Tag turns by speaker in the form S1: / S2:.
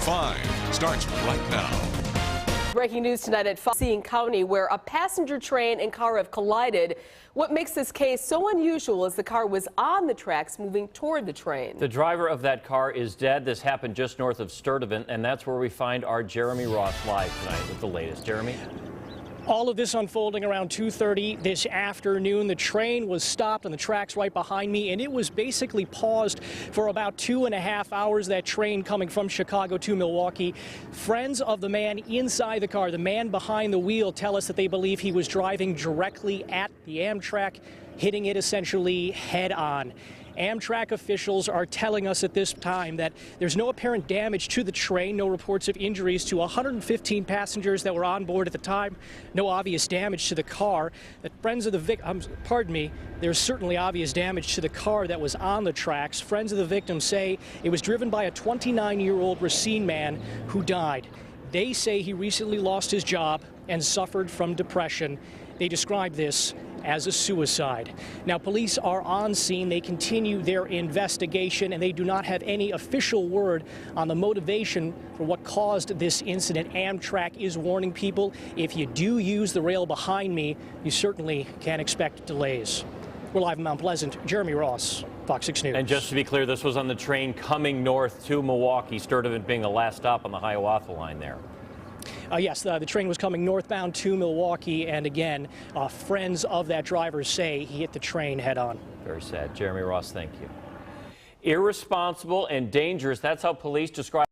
S1: 5 starts right now.
S2: Breaking news tonight at County, where a passenger train and car have collided. What makes this case so unusual is the car was on the tracks moving toward the train.
S3: The driver of that car is dead. This happened just north of Sturtevant, and that's where we find our Jeremy Ross live tonight with the latest. Jeremy?
S4: All of this unfolding around 2:30 this afternoon. The train was stopped on the tracks right behind me, and it was basically paused for about 2.5 hours, that train coming from Chicago to Milwaukee. Friends of the man inside the car, the man behind the wheel, tell us that they believe he was driving directly at the Amtrak, hitting it essentially head on. Amtrak officials are telling us at this time that there's no apparent damage to the train, no reports of injuries to 115 passengers that were on board at the time, no obvious damage to the car. That friends of the victim, there's certainly obvious damage to the car that was on the tracks. Friends of the victim say it was driven by a 29-year-old Racine man who died. They say he recently lost his job and suffered from depression. They describe this as a suicide. Now, police are on scene. They continue their investigation, and they do not have any official word on the motivation for what caused this incident. Amtrak is warning people, if you do use the rail behind me, you certainly can expect delays. We're live in Mount Pleasant. Jeremy Ross, Fox 6 News.
S3: And just to be clear, this was on the train coming north to Milwaukee, Sturtevant being the last stop on the Hiawatha line there.
S4: Yes, the train was coming northbound to Milwaukee, and again, friends of that driver say he hit the train head on.
S3: Very sad. Jeremy Ross, thank you. Irresponsible and dangerous, that's how police describe